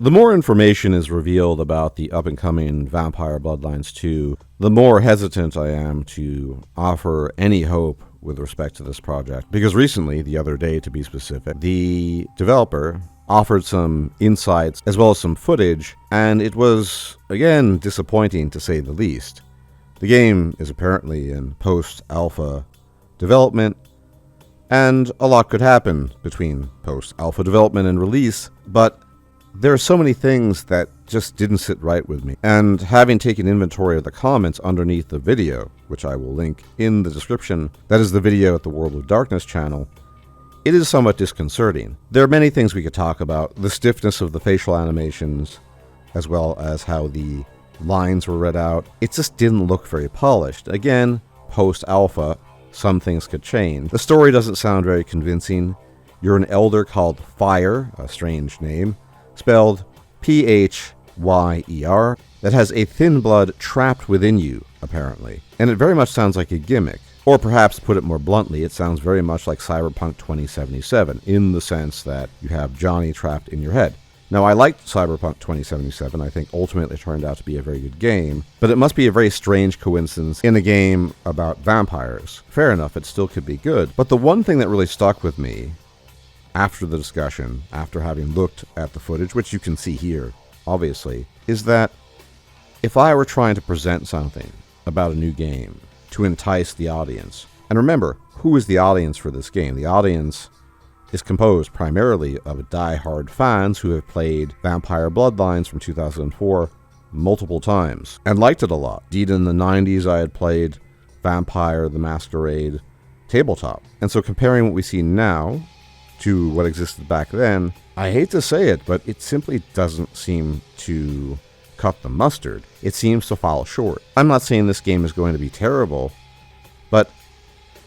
The more information is revealed about the up-and-coming Vampire Bloodlines 2, the more hesitant I am to offer any hope with respect to this project. Because recently, the other day to be specific, the developer offered some insights as well as some footage, and it was, again, disappointing to say the least. The game is apparently in post-alpha development, and a lot could happen between post-alpha development and release, but there are so many things that just didn't sit right with me. And having taken inventory of the comments underneath the video, which I will link in the description, that is the video at the World of Darkness channel, it is somewhat disconcerting. There are many things we could talk about. The stiffness of the facial animations, as well as how the lines were read out. It just didn't look very polished. Again, post-alpha, some things could change. The story doesn't sound very convincing. You're an elder called Fire, a strange name, spelled P-H-Y-E-R, that has a thin blood trapped within you, apparently. And it very much sounds like a gimmick. Or perhaps, to put it more bluntly, it sounds very much like Cyberpunk 2077, in the sense that you have Johnny trapped in your head. Now, I liked Cyberpunk 2077. I think ultimately it turned out to be a very good game, but it must be a very strange coincidence in a game about vampires. Fair enough, it still could be good. But the one thing that really stuck with me after the discussion, after having looked at the footage, which you can see here, obviously, is that if I were trying to present something about a new game to entice the audience, and remember, who is the audience for this game? The audience is composed primarily of die-hard fans who have played Vampire Bloodlines from 2004 multiple times and liked it a lot. Indeed, in the 90s, I had played Vampire the Masquerade tabletop. And so comparing what we see now to what existed back then, I hate to say it, but it simply doesn't seem to cut the mustard. It seems to fall short. I'm not saying this game is going to be terrible, but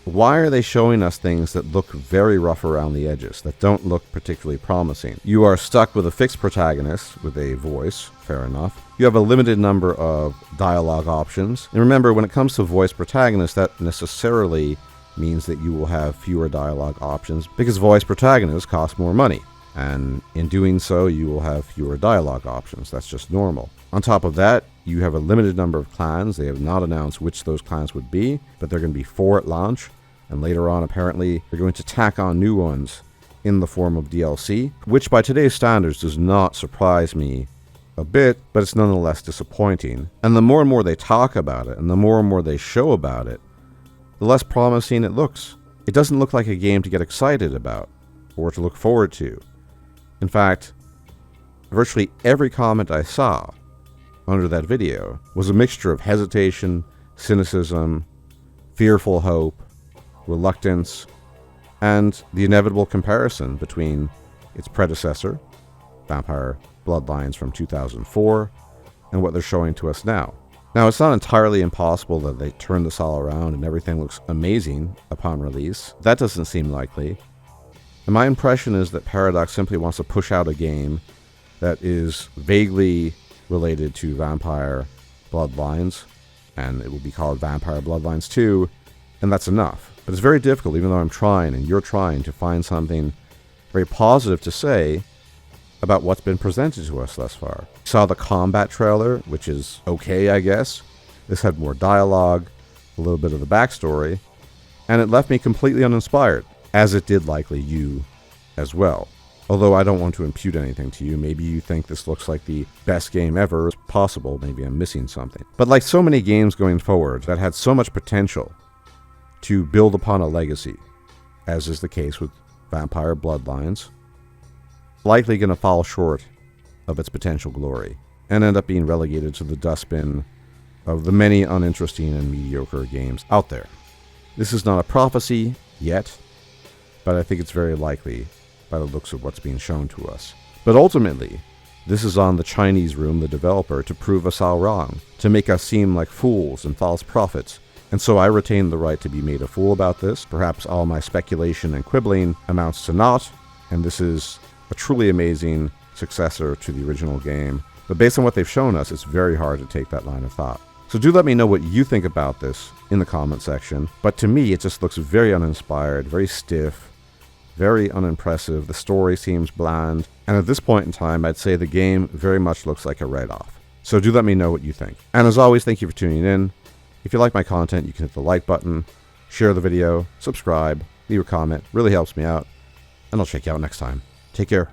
why are they showing us things that look very rough around the edges, that don't look particularly promising? You are stuck with a fixed protagonist with a voice, fair enough. You have a limited number of dialogue options. And remember, when it comes to voice protagonists, that necessarily means that you will have fewer dialogue options because voice protagonists cost more money. And in doing so, you will have fewer dialogue options. That's just normal. On top of that, you have a limited number of clans. They have not announced which those clans would be, but they're going to be 4 at launch. And later on, apparently, they're going to tack on new ones in the form of DLC, which by today's standards does not surprise me a bit, but it's nonetheless disappointing. And the more and more they talk about it, and the more and more they show about it, the less promising it looks. It doesn't look like a game to get excited about, or to look forward to. In fact, virtually every comment I saw under that video was a mixture of hesitation, cynicism, fearful hope, reluctance, and the inevitable comparison between its predecessor, Vampire Bloodlines from 2004, and what they're showing to us now. Now, it's not entirely impossible that they turn this all around and everything looks amazing upon release. That doesn't seem likely. And my impression is that Paradox simply wants to push out a game that is vaguely related to Vampire Bloodlines, and it will be called Vampire Bloodlines 2, and that's enough. But it's very difficult, even though I'm trying and you're trying, to find something very positive to say about what's been presented to us thus far. We saw the combat trailer, which is okay, I guess. This had more dialogue, a little bit of the backstory, and it left me completely uninspired, as it did likely you as well. Although I don't want to impute anything to you. Maybe you think this looks like the best game ever. It's possible. Maybe I'm missing something. But like so many games going forward that had so much potential to build upon a legacy, as is the case with Vampire Bloodlines, likely going to fall short of its potential glory and end up being relegated to the dustbin of the many uninteresting and mediocre games out there. This is not a prophecy yet, but I think it's very likely by the looks of what's being shown to us. But ultimately, this is on the Chinese room, the developer, to prove us all wrong, to make us seem like fools and false prophets. And so I retain the right to be made a fool about this. Perhaps all my speculation and quibbling amounts to naught, and this is a truly amazing successor to the original game. But based on what they've shown us, it's very hard to take that line of thought. So do let me know what you think about this in the comment section. But to me, it just looks very uninspired, very stiff, very unimpressive. The story seems bland. And at this point in time, I'd say the game very much looks like a write-off. So do let me know what you think. And as always, thank you for tuning in. If you like my content, you can hit the like button, share the video, subscribe, leave a comment. Really helps me out. And I'll check you out next time. Take care.